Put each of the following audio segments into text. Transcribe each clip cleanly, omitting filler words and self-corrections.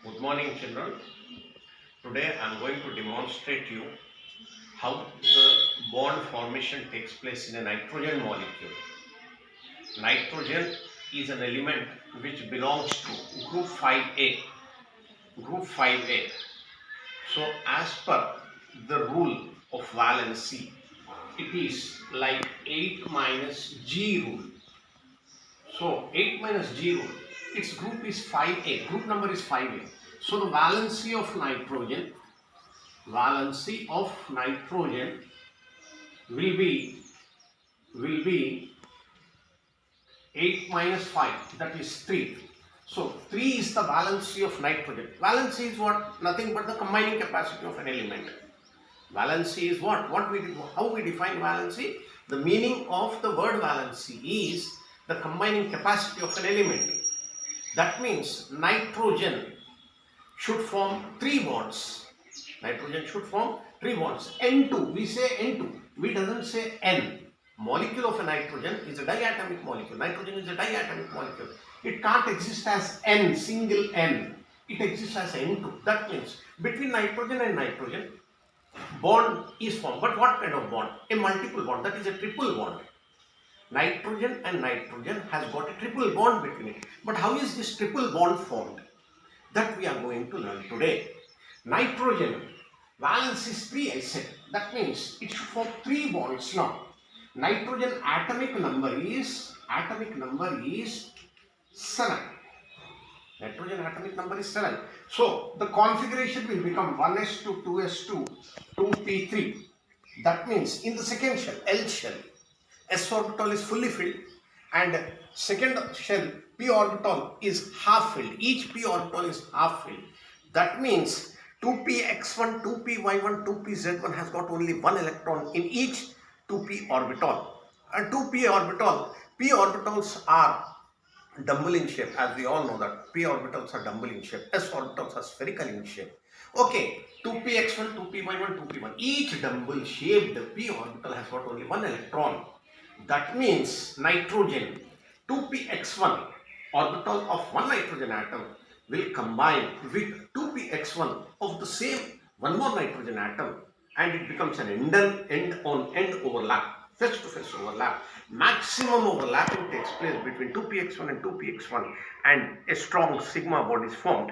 Good morning, children. Today I am going to demonstrate you how the bond formation takes place in a nitrogen molecule. Nitrogen is an element which belongs to group 5A. Group 5A. So as per the rule of valency, it is like 8 minus G rule. So 8 minus G rule, its group is 5A, group number is 5A. So the valency of nitrogen will be 8 minus 5, that is 3. So 3 is the valency of nitrogen. Valency is what? Nothing but the combining capacity of an element. Valency is what? How we define valency? The meaning of the word valency is the combining capacity of an element. That means nitrogen should form 3 bonds. Nitrogen should form 3 bonds. N2, we say N2. We doesn't say N. Molecule of a nitrogen is a diatomic molecule. Nitrogen is a diatomic molecule. It can't exist as N, single N. It exists as N2. That means between nitrogen and nitrogen, bond is formed. But what kind of bond? A multiple bond. That is a triple bond. Nitrogen and nitrogen has got a triple bond between it. But how is this triple bond formed? That we are going to learn today. Nitrogen, valence is 3, I said. That means it should form 3 bonds now. Nitrogen atomic number is 7. Nitrogen atomic number is 7. So the configuration will become 1s2, 2s2, 2p3. That means in the second shell, L shell, s orbital is fully filled and second shell, p orbital is half filled. Each p orbital is half filled. That means 2px1, 2py1, 2pz1 has got only one electron in each 2p orbital. And 2p orbital, p orbitals are dumbbell in shape, as we all know that p orbitals are dumbbell in shape, s orbitals are spherical in shape. Okay, 2px1, 2py1, 2p1. Each dumbbell shaped p orbital has got only one electron. That means nitrogen 2px1 orbital of one nitrogen atom will combine with 2px1 of the same one more nitrogen atom and it becomes an end-on-end overlap, face-to-face overlap. Maximum overlapping takes place between 2px1 and 2px1 and a strong sigma bond is formed.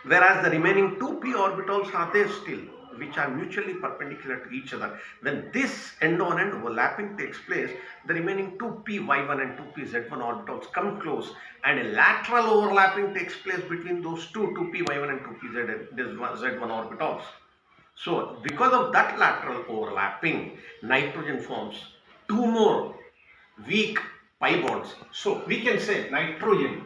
Whereas the remaining 2p orbitals are there still, which are mutually perpendicular to each other. When this end-on-end overlapping takes place, the remaining 2py1 and 2pz1 orbitals come close and a lateral overlapping takes place between those 2py1 and 2pz1 orbitals. So because of that lateral overlapping, nitrogen forms 2 more weak pi bonds. So we can say nitrogen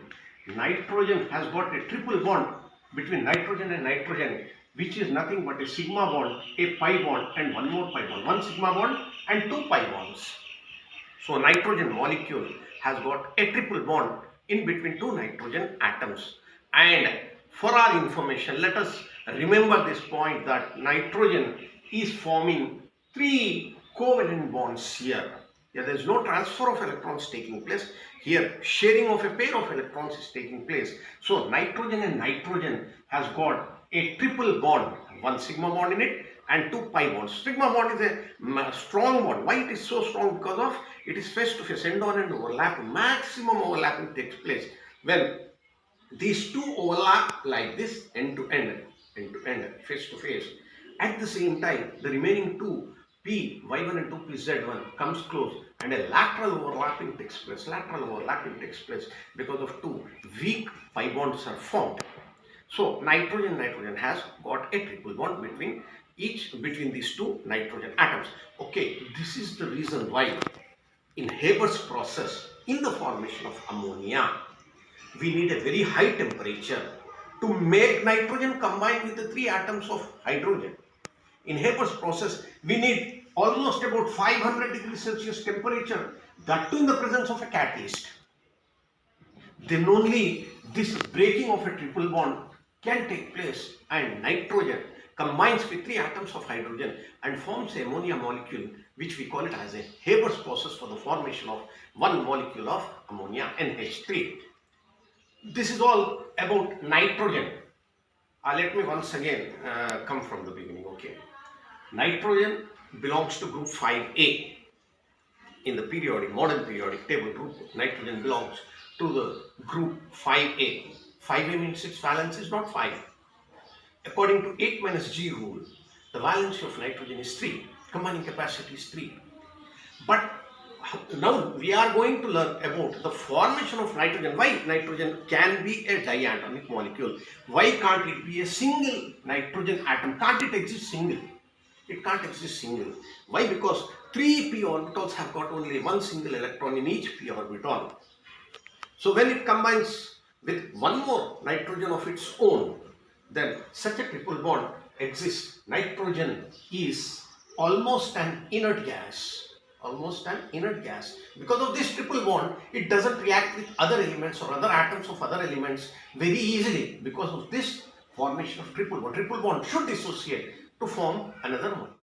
has got a triple bond between nitrogen and nitrogen, which is nothing but a sigma bond, a pi bond and one more pi bond. One sigma bond and 2 pi bonds. So nitrogen molecule has got a triple bond in between 2 nitrogen atoms. And for our information, let us remember this point that nitrogen is forming 3 covalent bonds here. Here there is no transfer of electrons taking place. Here sharing of a pair of electrons is taking place. So nitrogen and nitrogen has got a triple bond, one sigma bond in it and 2 pi bonds. Sigma bond is a strong bond. Why it is so strong? Because of it is face to face, end on end overlap. Maximum overlapping takes place when these two overlap like this, end to end, face to face. At the same time, the remaining 2 py1 and 2pz1 comes close and a lateral overlapping takes place. Because of 2 weak pi bonds are formed. So nitrogen has got a triple bond between these 2 nitrogen atoms. Okay, this is the reason why in Haber's process, in the formation of ammonia, we need a very high temperature to make nitrogen combine with the 3 atoms of hydrogen. In Haber's process, we need almost about 500 degrees Celsius temperature, that too in the presence of a catalyst. Then only this breaking of a triple bond can take place and nitrogen combines with 3 atoms of hydrogen and forms a ammonia molecule, which we call it as a Haber's process for the formation of one molecule of ammonia, NH3. This is all about nitrogen. Let me once again come from the beginning. Okay, nitrogen belongs to group 5A in the modern periodic table. Group nitrogen belongs to the group 5A. 5A means its valence is not 5. According to 8 minus G rule, the valency of nitrogen is 3. Combining capacity is 3. But now we are going to learn about the formation of nitrogen. Why nitrogen can be a diatomic molecule? Why can't it be a single nitrogen atom? Can't it exist single? It can't exist single. Why? Because 3 p orbitals have got only one single electron in each p orbital. So when it combines with one more nitrogen of its own, then such a triple bond exists. Nitrogen is almost an inert gas. Almost an inert gas. Because of this triple bond, it doesn't react with other elements or other atoms of other elements very easily. Because of this formation of triple bond should dissociate to form another molecule.